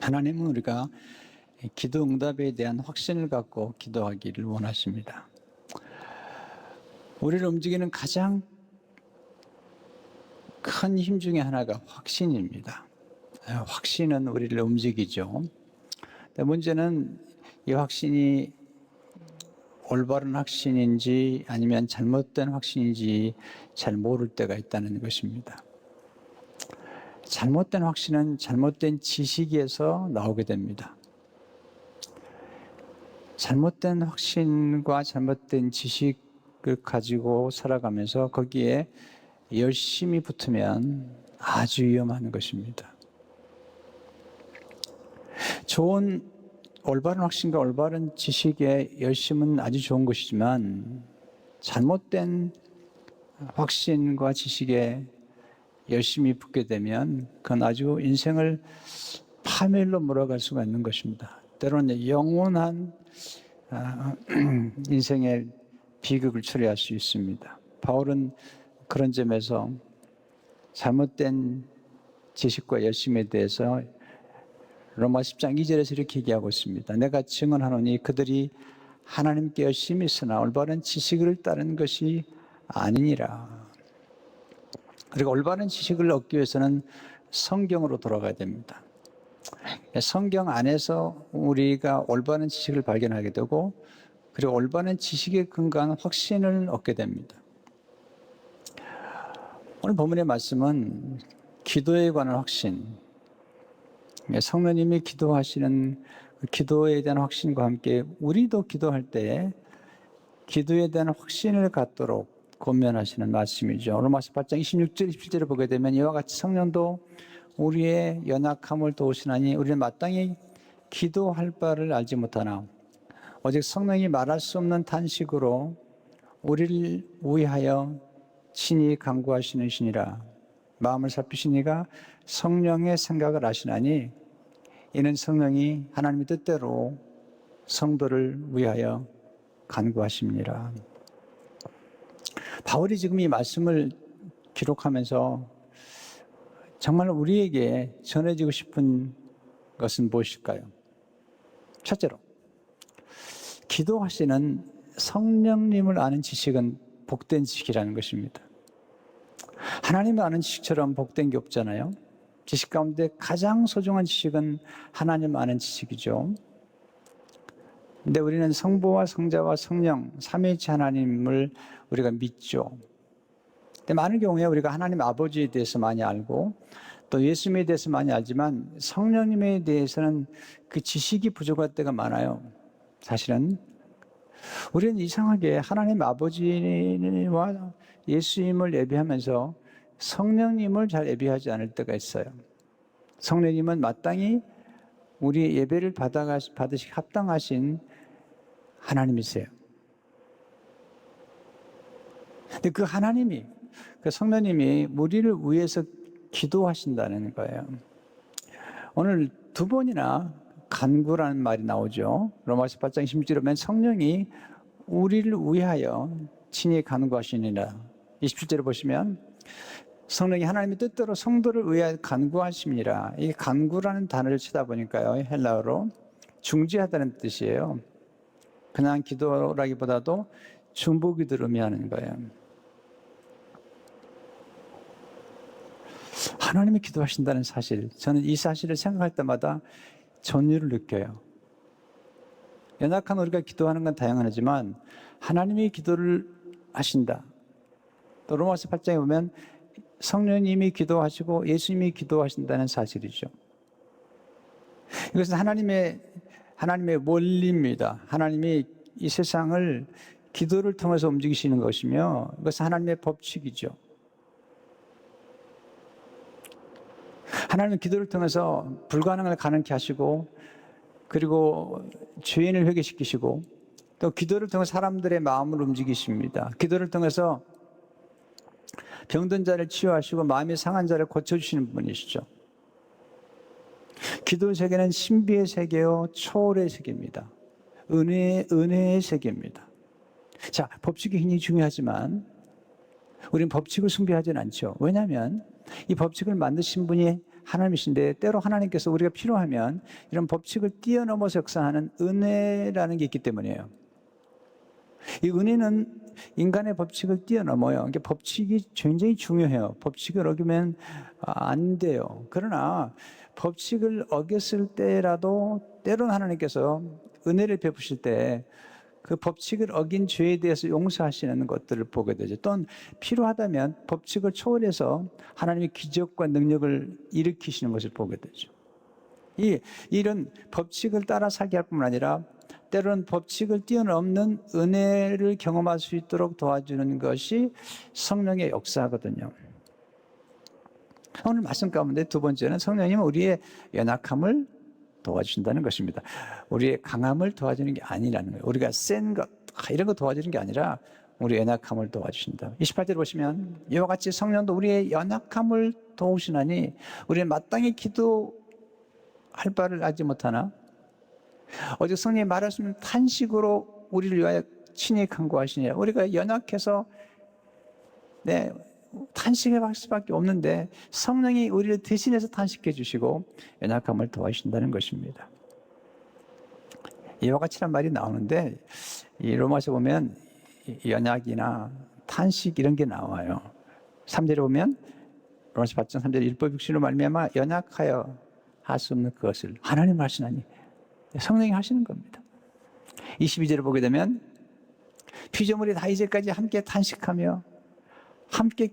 하나님은 우리가 기도 응답에 대한 확신을 갖고 기도하기를 원하십니다. 우리를 움직이는 가장 큰 힘 중에 하나가 확신입니다. 확신은 우리를 움직이죠. 근데 문제는 이 확신이 올바른 확신인지 아니면 잘못된 확신인지 잘 모를 때가 있다는 것입니다. 잘못된 확신은 잘못된 지식에서 나오게 됩니다. 잘못된 확신과 잘못된 지식을 가지고 살아가면서 거기에 열심히 붙으면 아주 위험한 것입니다. 좋은 올바른 확신과 올바른 지식의 열심은 아주 좋은 것이지만 잘못된 확신과 지식에 열심히 붙게 되면 그건 아주 인생을 파멸로 몰아갈 수가 있는 것입니다. 때로는 영원한 인생의 비극을 초래할 수 있습니다. 바울은 그런 점에서 잘못된 지식과 열심에 대해서 로마 10장 2절에서 이렇게 얘기하고 있습니다. 내가 증언하노니 그들이 하나님께 열심히 있으나 올바른 지식을 따른 것이 아니니라. 그리고 올바른 지식을 얻기 위해서는 성경으로 돌아가야 됩니다. 성경 안에서 우리가 올바른 지식을 발견하게 되고 그리고 올바른 지식에 근거한 확신을 얻게 됩니다. 오늘 본문의 말씀은 기도에 관한 확신, 성령님이 기도하시는 기도에 대한 확신과 함께 우리도 기도할 때 기도에 대한 확신을 갖도록 권면하시는 말씀이죠. 로마서 8장 26절 27절을 보게 되면 이와 같이 성령도 우리의 연약함을 도우시나니 우리는 마땅히 기도할 바를 알지 못하나 오직 성령이 말할 수 없는 탄식으로 우리를 위하여 친히 간구하시는 신이라. 마음을 살피신 이가 성령의 생각을 아시나니 이는 성령이 하나님의 뜻대로 성도를 위하여 간구하십니다. 바울이 지금 이 말씀을 기록하면서 정말 우리에게 전해지고 싶은 것은 무엇일까요? 첫째로, 기도하시는 성령님을 아는 지식은 복된 지식이라는 것입니다. 하나님을 아는 지식처럼 복된 게 없잖아요. 지식 가운데 가장 소중한 지식은 하나님을 아는 지식이죠. 근데 우리는 성부와 성자와 성령, 삼위일체 하나님을 우리가 믿죠. 근데 많은 경우에 우리가 하나님 아버지에 대해서 많이 알고 또 예수님에 대해서 많이 알지만 성령님에 대해서는 그 지식이 부족할 때가 많아요. 사실은 우리는 이상하게 하나님 아버지와 예수님을 예배하면서 성령님을 잘 예배하지 않을 때가 있어요. 성령님은 마땅히 우리 예배를 받으시 합당하신 하나님이세요. 근데 그 하나님이, 그 성령님이 우리를 위해서 기도하신다는 거예요. 오늘 두 번이나 간구라는 말이 나오죠. 로마서 8장 16절에 보면 성령이 우리를 위하여 친히 간구하시니라. 27절에 보시면 성령이 하나님의 뜻대로 성도를 위하여 간구하심이라. 이 간구라는 단어를 치다 보니까요, 헬라어로 중지하다는 뜻이에요. 그냥 기도라기보다도 중보기도를 의미하는 거예요. 하나님이 기도하신다는 사실, 저는 이 사실을 생각할 때마다 전율을 느껴요. 연약한 우리가 기도하는 건 다양하지만 하나님이 기도를 하신다. 또 로마서 8장에 보면 성령님이 기도하시고 예수님이 기도하신다는 사실이죠. 이것은 하나님의 원리입니다. 하나님이 이 세상을 기도를 통해서 움직이시는 것이며 이것은 하나님의 법칙이죠. 하나님은 기도를 통해서 불가능을 가능케 하시고 그리고 죄인을 회개시키시고 또 기도를 통해 사람들의 마음을 움직이십니다. 기도를 통해서 병든 자를 치유하시고 마음이 상한 자를 고쳐주시는 분이시죠. 기도의 세계는 신비의 세계요 초월의 세계입니다. 은혜의 세계입니다. 자, 법칙이 굉장히 중요하지만 우리는 법칙을 숭배하지는 않죠. 왜냐하면 이 법칙을 만드신 분이 하나님이신데 때로 하나님께서 우리가 필요하면 이런 법칙을 뛰어넘어서 역사하는 은혜라는 게 있기 때문이에요. 이 은혜는 인간의 법칙을 뛰어넘어요. 그러니까 법칙이 굉장히 중요해요. 법칙을 어기면 안 돼요. 그러나 법칙을 어겼을 때라도 때로는 하나님께서 은혜를 베푸실 때 그 법칙을 어긴 죄에 대해서 용서하시는 것들을 보게 되죠. 또는 필요하다면 법칙을 초월해서 하나님의 기적과 능력을 일으키시는 것을 보게 되죠. 이런 법칙을 따라 살게 할 뿐만 아니라 때로는 법칙을 뛰어넘는 은혜를 경험할 수 있도록 도와주는 것이 성령의 역사거든요. 오늘 말씀 가운데 두 번째는 성령님은 우리의 연약함을 도와주신다는 것입니다. 우리의 강함을 도와주는 게 아니라는 거예요. 우리가 센 것, 이런 거 도와주는 게 아니라 우리의 연약함을 도와주신다. 28절 보시면 이와 같이 성령도 우리의 연약함을 도우시나니 우리는 마땅히 기도할 바를 알지 못하나 어제 성령이 말하시는 탄식으로 우리를 위하여 친히 간구하시니라. 우리가 연약해서 탄식할 수밖에 없는데 성령이 우리를 대신해서 탄식해 주시고 연약함을 도와주신다는 것입니다. 이와 같이란 말이 나오는데 이 로마서 보면 연약이나 탄식 이런 게 나와요. 3절에 보면 로마서 8장 3절 율법 육신으로 말미암아 연약하여 할 수 없는 그것을 하나님 하시나니 성령이 하시는 겁니다. 22절을 보게 되면 피조물이 다 이제까지 함께 탄식하며 함께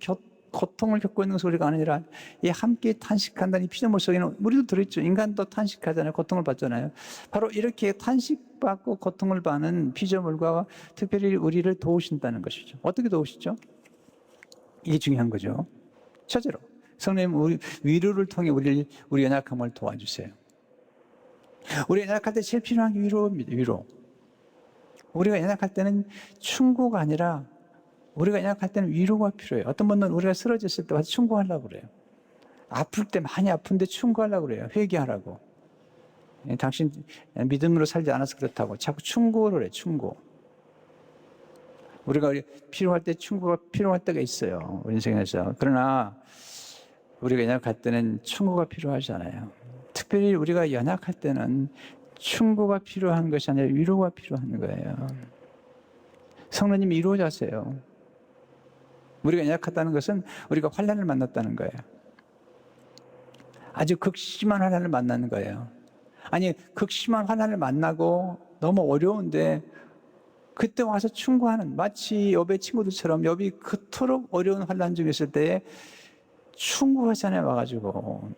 고통을 겪고 있는 것을 우리가 아니라 이 함께 탄식한다는 이 피조물 속에는 우리도 들어있죠. 인간도 탄식하잖아요. 고통을 받잖아요. 바로 이렇게 탄식받고 고통을 받는 피조물과 특별히 우리를 도우신다는 것이죠. 어떻게 도우시죠? 이게 중요한 거죠. 첫째로 성령님 우리 위로를 통해 우리 연약함을 도와주세요. 우리 연약할 때 제일 필요한 게 위로입니다. 위로. 우리가 연약할 때는 충고가 아니라 우리가 연약할 때는 위로가 필요해요. 어떤 분은 우리가 쓰러졌을 때 와서 충고하려고 그래요. 아플 때 많이 아픈데 충고하려고 그래요. 회개하라고. 당신 믿음으로 살지 않아서 그렇다고 자꾸 충고를 해요. 충고. 우리가 필요할 때 충고가 필요할 때가 있어요. 우리 인생에서. 그러나 우리가 연약할 때는 충고가 필요하지 않아요. 특별히 우리가 연약할 때는 충고가 필요한 것이 아니라 위로가 필요한 거예요. 성령님이 위로자세요. 우리가 연약하다는 것은 우리가 환난을 만났다는 거예요. 아주 극심한 환난을 만나는 거예요. 아니 극심한 환난을 만나고 너무 어려운데 그때 와서 충고하는 마치 욥의 친구들처럼 욥이 그토록 어려운 환난 중에 있을 때에 충고하잖아요. 와가지고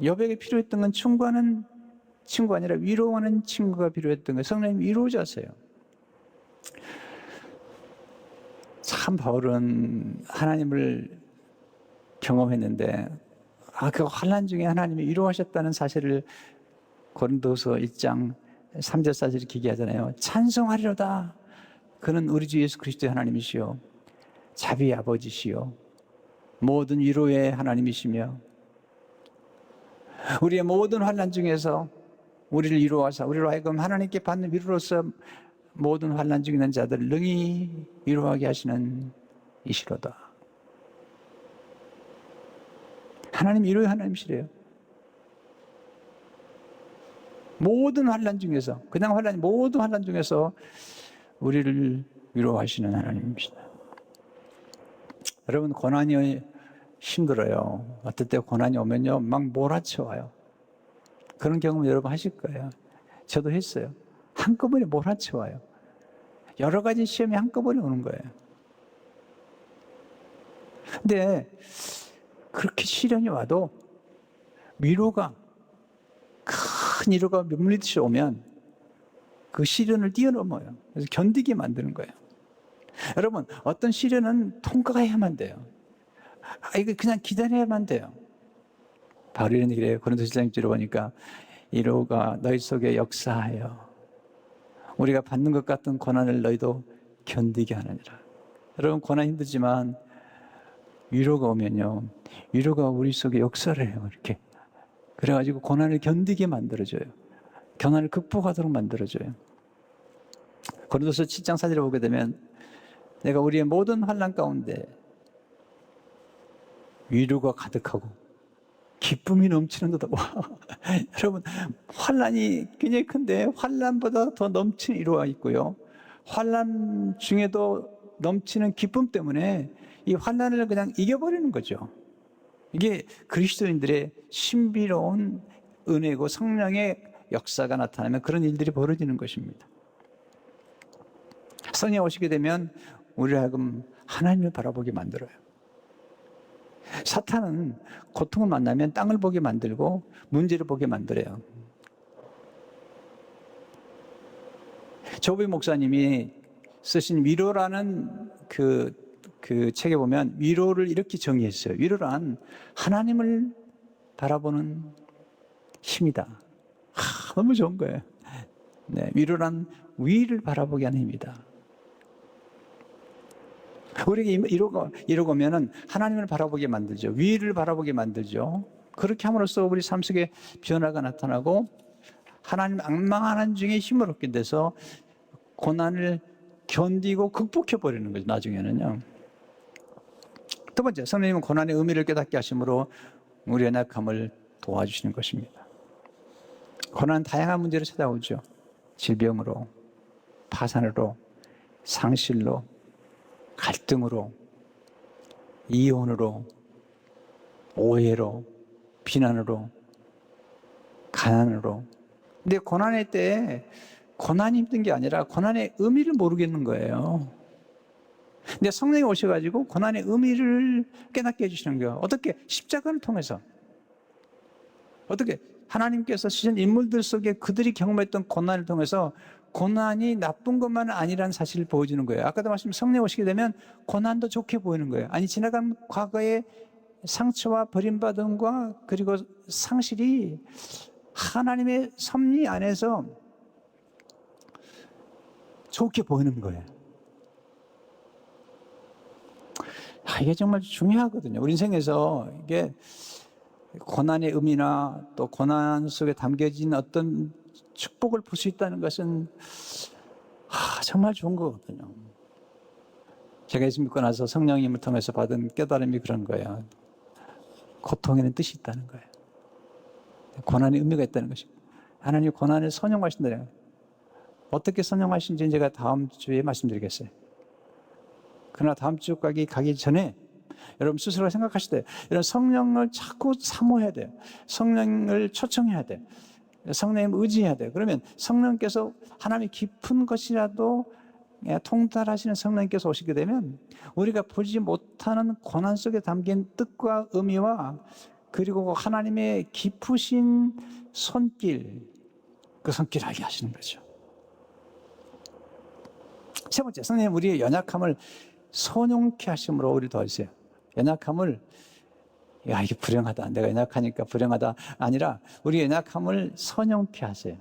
욥에게 필요했던 건 충고하는 친구가 아니라 위로하는 친구가 필요했던 거예요. 성령님 위로자세요. 참 바울은 하나님을 경험했는데 그 환난 중에 하나님이 위로하셨다는 사실을 고린도서 1장 3절 4절에 기기하잖아요. 찬송하리로다. 그는 우리 주 예수 그리스도의 하나님이시요 자비의 아버지시요 모든 위로의 하나님이시며 우리의 모든 환난 중에서 우리를 위로하사 우리로 하여금 하나님께 받는 위로로서 모든 환난 중에 있는 자들을 능히 위로하게 하시는 이시로다. 하나님 위로의 하나님이시래요. 모든 환난 중에서 그냥 모든 환난 중에서 우리를 위로하시는 하나님입니다. 여러분 고난이 힘들어요. 어떨 때 고난이 오면요 막 몰아쳐와요. 그런 경험 여러분 하실 거예요. 저도 했어요. 한꺼번에 몰아쳐와요. 여러 가지 시험이 한꺼번에 오는 거예요. 근데 그렇게 시련이 와도 위로가 큰 위로가 물리듯이 오면 그 시련을 뛰어넘어요. 그래서 견디게 만드는 거예요. 여러분 어떤 시련은 통과해야만 돼요. 이거 그냥 기다려야만 돼요. 바울이 이런 얘기를 해요. 고린도서 1장에 보니까 위로가 너희 속에 역사하여 우리가 받는 것 같은 고난을 너희도 견디게 하느니라. 여러분 고난 힘들지만 위로가 오면요 위로가 우리 속에 역사를 해요. 이렇게 그래가지고 고난을 견디게 만들어줘요. 고난을 극복하도록 만들어줘요. 고린도서 7장 4절에 보게 되면 내가 우리의 모든 환난 가운데 위로가 가득하고 기쁨이 넘치는 거다. 와, 여러분, 환난이 굉장히 큰데 환난보다 더 넘치는 위로가 있고요. 환난 중에도 넘치는 기쁨 때문에 이 환난을 그냥 이겨버리는 거죠. 이게 그리스도인들의 신비로운 은혜고 성령의 역사가 나타나면 그런 일들이 벌어지는 것입니다. 성령 오시게 되면 우리를 하여금 하나님을 바라보게 만들어요. 사탄은 고통을 만나면 땅을 보게 만들고 문제를 보게 만들어요. 조비 목사님이 쓰신 위로라는 그 책에 보면 위로를 이렇게 정의했어요. 위로란 하나님을 바라보는 힘이다. 너무 좋은 거예요. 네, 위로란 위를 바라보게 하는 힘이다. 우리에게 이러고 오면은 하나님을 바라보게 만들죠. 위를 바라보게 만들죠. 그렇게 함으로써 우리 삶 속에 변화가 나타나고 하나님 악망하는 중에 힘을 얻게 돼서 고난을 견디고 극복해버리는 거죠. 나중에는요. 두 번째, 성령님은 고난의 의미를 깨닫게 하심으로 우리의 연약함을 도와주시는 것입니다. 고난은 다양한 문제로 찾아오죠. 질병으로, 파산으로, 상실로, 갈등으로, 이혼으로, 오해로, 비난으로, 가난으로. 근데 고난의 때에 고난이 힘든 게 아니라 고난의 의미를 모르겠는 거예요. 근데 성령이 오셔가지고 고난의 의미를 깨닫게 해주시는 거예요. 어떻게? 십자가를 통해서. 어떻게? 하나님께서 쓰신 인물들 속에 그들이 경험했던 고난을 통해서 고난이 나쁜 것만은 아니라는 사실을 보여주는 거예요. 아까도 말씀 성령 오시게 되면 고난도 좋게 보이는 거예요. 아니 지나간 과거의 상처와 버림받음과 그리고 상실이 하나님의 섭리 안에서 좋게 보이는 거예요. 이게 정말 중요하거든요. 우리 인생에서 이게 고난의 의미나 또 고난 속에 담겨진 어떤 축복을 볼 수 있다는 것은 정말 좋은 거거든요. 제가 예수 믿고 나서 성령님을 통해서 받은 깨달음이 그런 거예요. 고통에는 뜻이 있다는 거예요. 고난의 의미가 있다는 것입니다. 하나님 고난을 선용하신다는 거예요. 어떻게 선용하신지 제가 다음 주에 말씀드리겠어요. 그러나 다음 주까지 가기 전에 여러분 스스로 생각하실 때 이런 성령을 자꾸 사모해야 돼요. 성령을 초청해야 돼요. 성령님 의지해야 돼요. 그러면 성령께서 하나님의 깊은 것이라도 통달하시는 성령님께서 오시게 되면 우리가 보지 못하는 고난 속에 담긴 뜻과 의미와 그리고 하나님의 깊으신 손길, 그 손길 알게 하시는 거죠. 세 번째, 성령님 우리의 연약함을 선용케 하심으로 우리를 도와주세요. 연약함을 이게 불행하다. 내가 연약하니까 불행하다. 아니라 우리 연약함을 선용케 하세요.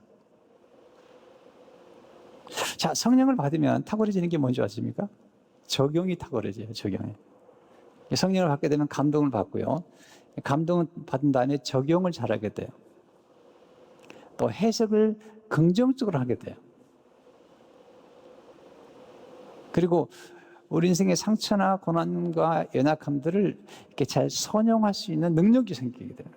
자, 성령을 받으면 탁월해지는 게 뭔지 아십니까? 적용이 탁월해져요. 적용이. 성령을 받게 되면 감동을 받고요. 감동을 받은 다음에 적용을 잘하게 돼요. 또 해석을 긍정적으로 하게 돼요. 그리고 우리 인생의 상처나 고난과 연약함들을 이렇게 잘 선용할 수 있는 능력이 생기게 돼요.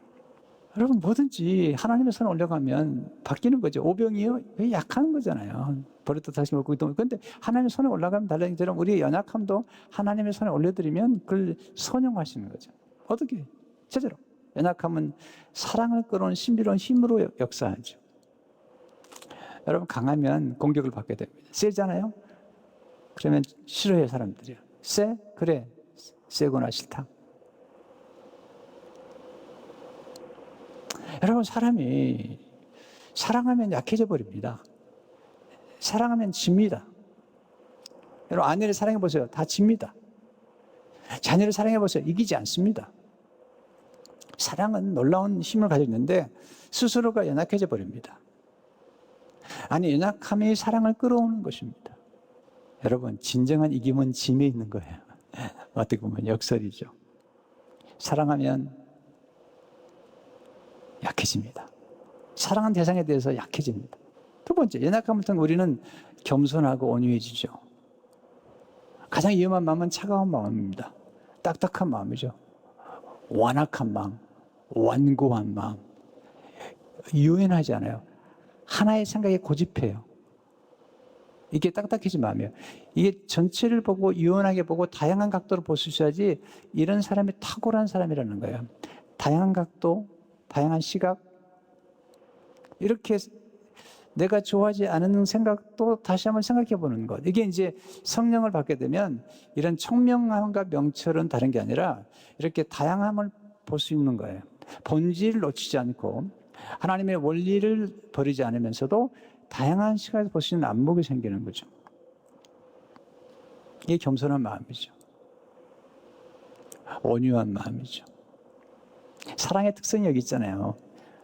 여러분 뭐든지 하나님의 손에 올라가면 바뀌는 거죠. 오병이요? 약한 거잖아요. 버릇도 다시 먹고 있던. 그런데 하나님의 손에 올라가면 달라진처럼 우리의 연약함도 하나님의 손에 올려드리면 그걸 선용하시는 거죠. 어떻게? 첫째로 연약함은 사랑을 끌어오는 신비로운 힘으로 역사하죠. 여러분 강하면 공격을 받게 됩니다. 세잖아요? 그러면 싫어해요 사람들이요. 세? 그래 세구나 싫다. 여러분 사람이 사랑하면 약해져 버립니다. 사랑하면 집니다. 여러분 아내를 사랑해 보세요. 다 집니다. 자녀를 사랑해 보세요. 이기지 않습니다. 사랑은 놀라운 힘을 가지고 있는데 스스로가 연약해져 버립니다. 아니 연약함이 사랑을 끌어오는 것입니다. 여러분 진정한 이김은 짐에 있는 거예요. 어떻게 보면 역설이죠. 사랑하면 약해집니다. 사랑한 대상에 대해서 약해집니다. 두 번째, 연약함을 통해 우리는 겸손하고 온유해지죠. 가장 위험한 마음은 차가운 마음입니다. 딱딱한 마음이죠. 완악한 마음, 완고한 마음, 유연하지 않아요. 하나의 생각에 고집해요. 이게 딱딱해진 마음이에요. 이게 전체를 보고 유연하게 보고 다양한 각도로 볼 수 있어야지 이런 사람이 탁월한 사람이라는 거예요. 다양한 각도, 다양한 시각, 이렇게 내가 좋아하지 않은 생각도 다시 한번 생각해 보는 것. 이게 이제 성령을 받게 되면 이런 청명함과 명철은 다른 게 아니라 이렇게 다양함을 볼 수 있는 거예요. 본질을 놓치지 않고 하나님의 원리를 버리지 않으면서도 다양한 시각에서 볼 수 있는 안목이 생기는 거죠. 이게 겸손한 마음이죠. 온유한 마음이죠. 사랑의 특성이 여기 있잖아요.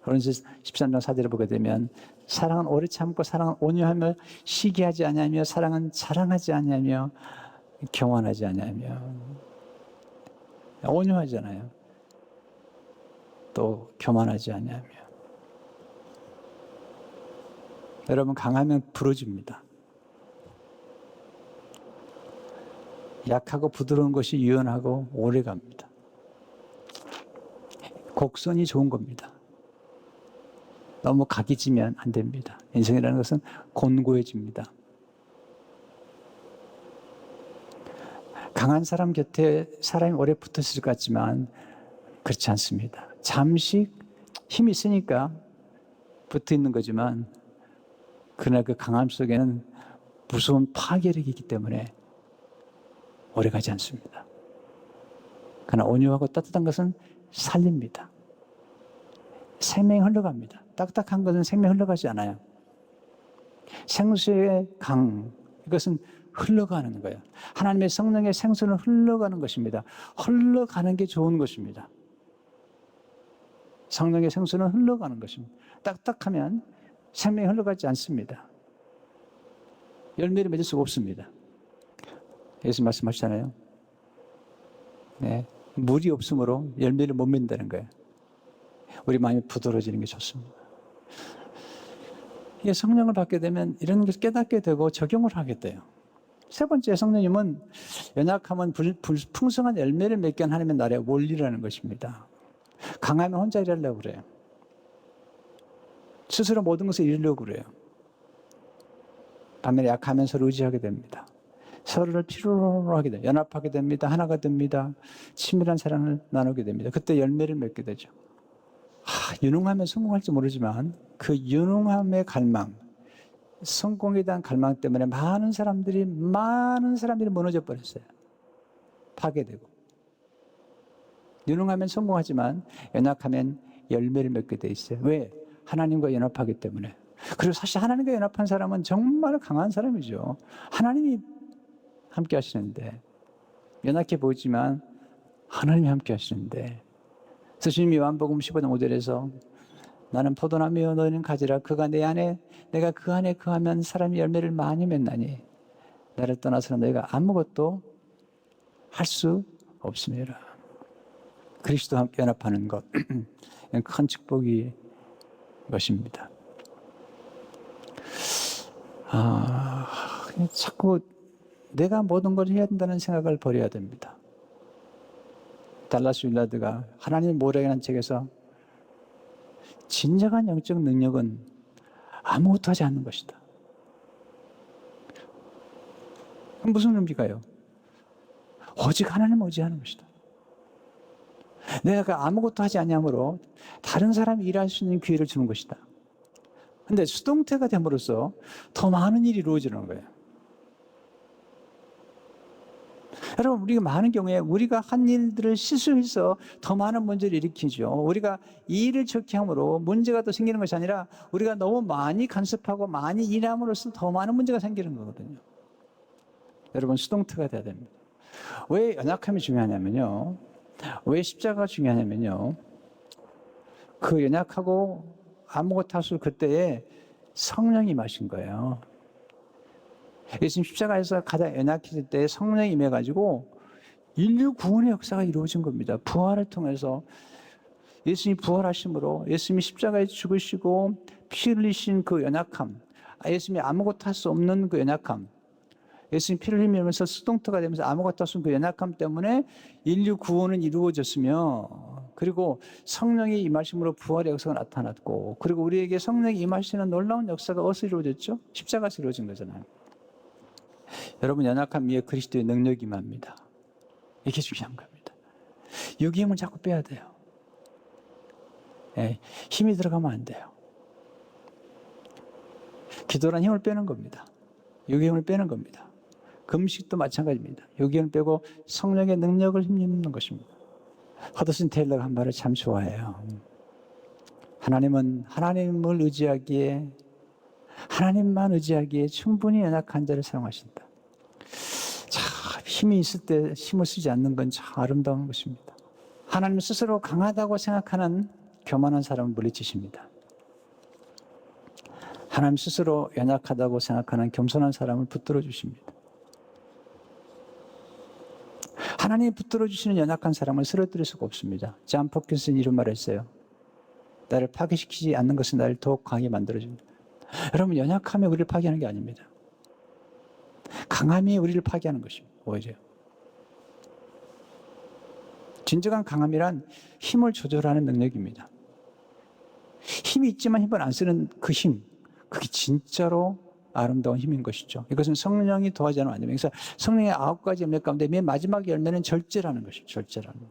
그런서 13장 4절을 보게 되면 사랑은 오래 참고 사랑은 온유하며 시기하지 아니하며 사랑은 자랑하지 아니하며 교만하지 아니하며 온유하잖아요. 또 교만하지 아니하며. 여러분 강하면 부러집니다. 약하고 부드러운 것이 유연하고 오래갑니다. 곡선이 좋은 겁니다. 너무 각이 지면 안 됩니다. 인생이라는 것은 곤고해집니다. 강한 사람 곁에 사람이 오래 붙었을 것 같지만 그렇지 않습니다. 잠시 힘이 있으니까 붙어 있는 거지만 그러나 그 강함 속에는 무서운 파괴력이 있기 때문에 오래 가지 않습니다. 그러나 온유하고 따뜻한 것은 살립니다. 생명이 흘러갑니다. 딱딱한 것은 생명이 흘러가지 않아요. 생수의 강, 이것은 흘러가는 거예요. 하나님의 성령의 생수는 흘러가는 것입니다. 흘러가는 게 좋은 것입니다. 성령의 생수는 흘러가는 것입니다. 딱딱하면 생명이 흘러가지 않습니다. 열매를 맺을 수가 없습니다. 예수 말씀하시잖아요. 네, 물이 없으므로 열매를 못 맺는다는 거예요. 우리 마음이 부드러워지는 게 좋습니다. 이게 성령을 받게 되면 이런 것을 깨닫게 되고 적용을 하게 돼요. 세 번째, 성령님은 연약하면 풍성한 열매를 맺게 한 하나님의 나라의 원리라는 것입니다. 강하면 혼자 일하려고 그래요. 스스로 모든 것을 이루려고 그래요. 반면에 약하면 서로 의지하게 됩니다. 서로를 필요로 하게 돼요. 연합하게 됩니다. 하나가 됩니다. 친밀한 사랑을 나누게 됩니다. 그때 열매를 맺게 되죠. 유능하면 성공할지 모르지만 그 유능함의 갈망, 성공에 대한 갈망 때문에 많은 사람들이 무너져 버렸어요. 파괴되고. 유능하면 성공하지만 연약하면 열매를 맺게 돼 있어요. 왜? 하나님과 연합하기 때문에. 그리고 사실 하나님과 연합한 사람은 정말 강한 사람이죠. 하나님이 함께 하시는데, 연약해 보이지만 하나님이 함께 하시는데, 그래서 주님이 요한복음 15장 5절에서 나는 포도나무여 너희는 가지라 그가 내 안에 내가 그 안에 거하면 사람이 열매를 많이 맺나니 나를 떠나서는 너희가 아무것도 할 수 없음이라. 그리스도와 함께 연합하는 것, 큰 축복이 것입니다. 자꾸 내가 모든 걸 해야 된다는 생각을 버려야 됩니다. 달라스 윌라드가 하나님의 모략이라는 책에서 진정한 영적 능력은 아무것도 하지 않는 것이다. 그럼 무슨 의미가요? 오직 하나님을 의지하는 것이다. 내가 아무것도 하지 않냐므로 다른 사람이 일할 수 있는 기회를 주는 것이다. 근데 수동태가 됨으로써 더 많은 일이 이루어지는 거예요. 여러분, 우리가 많은 경우에 우리가 한 일들을 실수해서 더 많은 문제를 일으키죠. 우리가 이 일을 좋게 함으로 문제가 더 생기는 것이 아니라 우리가 너무 많이 간섭하고 많이 일함으로써 더 많은 문제가 생기는 거거든요. 여러분, 수동태가 돼야 됩니다. 왜 연약함이 중요하냐면요. 왜 십자가가 중요하냐면요. 그 연약하고 아무것도 할 수 없을 그때에 성령이 임하신 거예요. 예수님 십자가에서 가장 연약했을 때 성령이 임해가지고 인류 구원의 역사가 이루어진 겁니다. 부활을 통해서 예수님이 부활하심으로 예수님이 십자가에 죽으시고 피 흘리신 그 연약함, 예수님이 아무것도 할 수 없는 그 연약함, 예수님이 피를 흘리면서 수동태가 되면서 아무것도 할 수 없는 그 연약함 때문에 인류 구원은 이루어졌으며 그리고 성령이 임하심으로 부활의 역사가 나타났고, 그리고 우리에게 성령이 임하시는 놀라운 역사가 어디서 이루어졌죠? 십자가에서 이루어진 거잖아요. 여러분, 연약함 위에 그리스도의 능력이 임합니다. 이게 중요한 겁니다. 육의 힘을 자꾸 빼야 돼요. 예, 힘이 들어가면 안 돼요. 기도란 힘을 빼는 겁니다. 육의 힘을 빼는 겁니다. 금식도 마찬가지입니다. 육의 힘을 빼고 성령의 능력을 힘입는 것입니다. 허드슨 테일러가 한 말을 참 좋아해요. 하나님은 하나님을 의지하기에, 하나님만 의지하기에 충분히 연약한 자를 사용하신다. 참 힘이 있을 때 힘을 쓰지 않는 건 참 아름다운 것입니다. 하나님 스스로 강하다고 생각하는 교만한 사람을 물리치십니다. 하나님 스스로 연약하다고 생각하는 겸손한 사람을 붙들어 주십니다. 하나님이 붙들어 주시는 연약한 사람을 쓰러뜨릴 수가 없습니다. 존 퍼킨슨이 이런 말을 했어요. 나를 파괴시키지 않는 것은 나를 더욱 강하게 만들어줍니다. 여러분, 연약함이 우리를 파괴하는 게 아닙니다. 강함이 우리를 파괴하는 것입니다. 오히려. 진정한 강함이란 힘을 조절하는 능력입니다. 힘이 있지만 힘을 안 쓰는 그 힘, 그게 진짜로 아름다운 힘인 것이죠. 이것은 성령이 도와주지 않으면 안 됩니다. 그래서 성령의 9가지 열매 가운데 맨 마지막 열매는 절제라는 것이죠. 절제라는 것.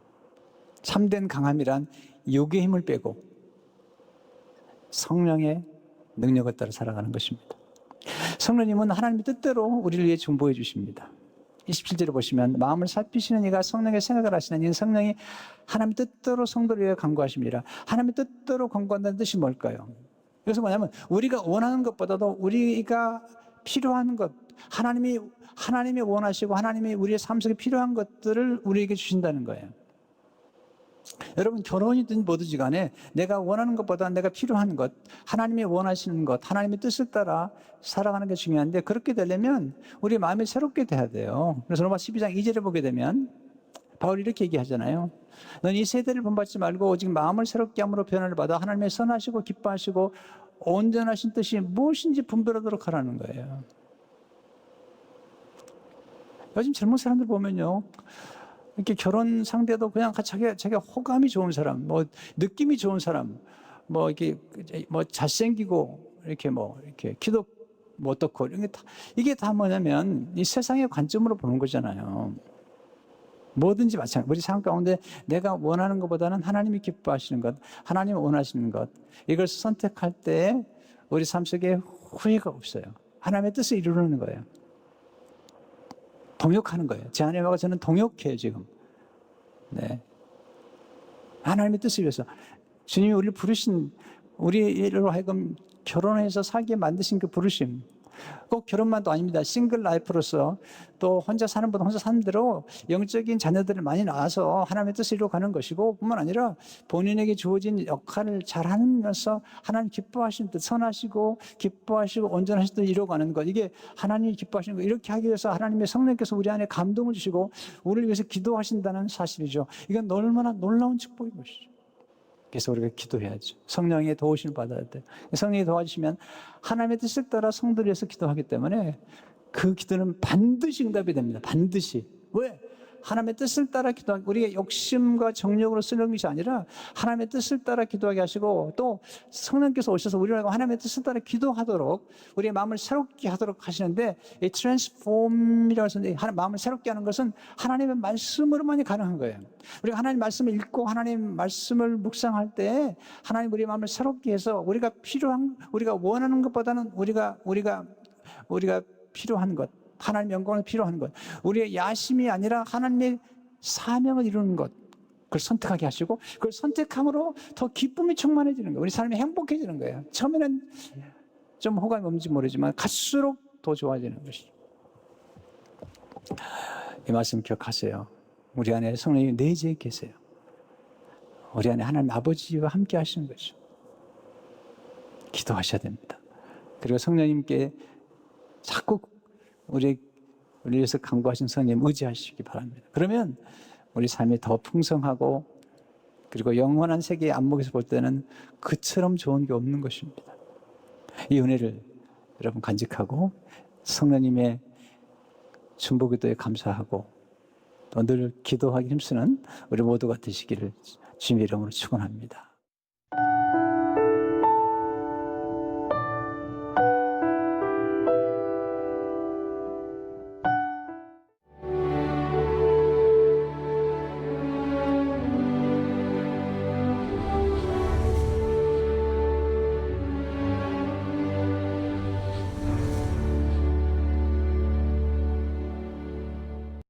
참된 강함이란 육의 힘을 빼고 성령의 능력을 따라 살아가는 것입니다. 성령님은 하나님의 뜻대로 우리를 위해 중보해 주십니다. 27절에 보시면 마음을 살피시는 이가 성령의 생각을 하시는 이는 성령이 하나님의 뜻대로 성도를 위해 간구하십니다. 하나님의 뜻대로 간구한다는 뜻이 뭘까요? 그래서 뭐냐면 우리가 원하는 것보다도 우리가 필요한 것, 하나님이 원하시고 하나님이 우리의 삶 속에 필요한 것들을 우리에게 주신다는 거예요. 여러분, 결혼이든 뭐든지 간에 내가 원하는 것보다 내가 필요한 것, 하나님이 원하시는 것, 하나님의 뜻을 따라 살아가는 게 중요한데, 그렇게 되려면 우리 마음이 새롭게 돼야 돼요. 그래서 로마 12장 2절에 보게 되면 바울이 이렇게 얘기하잖아요. 넌 이 세대를 본받지 말고 오직 마음을 새롭게 함으로 변화를 받아 하나님의 선하시고 기뻐하시고 온전하신 뜻이 무엇인지 분별하도록 하라는 거예요. 요즘 젊은 사람들 보면요, 이렇게 결혼 상대도 그냥 자기가 호감이 좋은 사람, 뭐 느낌이 좋은 사람, 뭐 이렇게 뭐 잘생기고 이렇게 키도 뭐 어떻고 이게 다 뭐냐면 이 세상의 관점으로 보는 거잖아요. 뭐든지 마찬가지. 우리 삶 가운데 내가 원하는 것보다는 하나님이 기뻐하시는 것, 하나님이 원하시는 것, 이걸 선택할 때 우리 삶 속에 후회가 없어요. 하나님의 뜻을 이루는 거예요. 동역하는 거예요. 제 아내와 저는 동역해요, 지금. 네. 하나님의 뜻을 위해서. 주님이 우리를 부르신, 우리로 하여금 결혼해서 살게 만드신 그 부르심. 꼭 결혼만도 아닙니다. 싱글 라이프로서 또 혼자 사는 분은 혼자 사는 대로 영적인 자녀들을 많이 낳아서 하나님의 뜻을 이루어가는 것이고, 뿐만 아니라 본인에게 주어진 역할을 잘하면서 하나님 기뻐하시는 뜻, 선하시고 기뻐하시고 온전하신 뜻을 이루어가는 것, 이게 하나님이 기뻐하시는 것. 이렇게 하기 위해서 하나님의 성령께서 우리 안에 감동을 주시고 우리를 위해서 기도하신다는 사실이죠. 이건 얼마나 놀라운 축복인 것이죠. 그래서 우리가 기도해야죠. 성령의 도우심을 받아야 돼요. 성령이 도와주시면 하나님의 뜻을 따라 성도를 위해서 기도하기 때문에 그 기도는 반드시 응답이 됩니다. 반드시. 왜? 하나님의 뜻을 따라 기도하기, 우리가 욕심과 정력으로 쓰는 것이 아니라 하나님의 뜻을 따라 기도하게 하시고, 또 성령께서 오셔서 우리를 하나님의 뜻을 따라 기도하도록 우리의 마음을 새롭게 하도록 하시는데, 이 트랜스폼이라고 해서 마음을 새롭게 하는 것은 하나님의 말씀으로만이 가능한 거예요. 우리가 하나님 말씀을 읽고 하나님 말씀을 묵상할 때 하나님 우리의 마음을 새롭게 해서 우리가 원하는 것보다는 우리가 필요한 것, 하나님의 영광을 필요한 것, 우리의 야심이 아니라 하나님의 사명을 이루는 것, 그걸 선택하게 하시고, 그걸 선택함으로 더 기쁨이 충만해지는 거예요. 우리 삶이 행복해지는 거예요. 처음에는 좀 호감이 없는지 모르지만 갈수록 더 좋아지는 것이죠. 이 말씀 기억하세요. 우리 안에 성령이 내재해 계세요. 우리 안에 하나님 아버지와 함께 하시는 거죠. 기도하셔야 됩니다. 그리고 성령님께 자꾸 우리 위해서 간구하신 성령 의지하시기 바랍니다. 그러면 우리 삶이 더 풍성하고, 그리고 영원한 세계의 안목에서 볼 때는 그처럼 좋은 게 없는 것입니다. 이 은혜를 여러분 간직하고 성령님의 중보기도에 감사하고 또 늘 기도하기 힘쓰는 우리 모두가 되시기를 주님의 이름으로 축원합니다.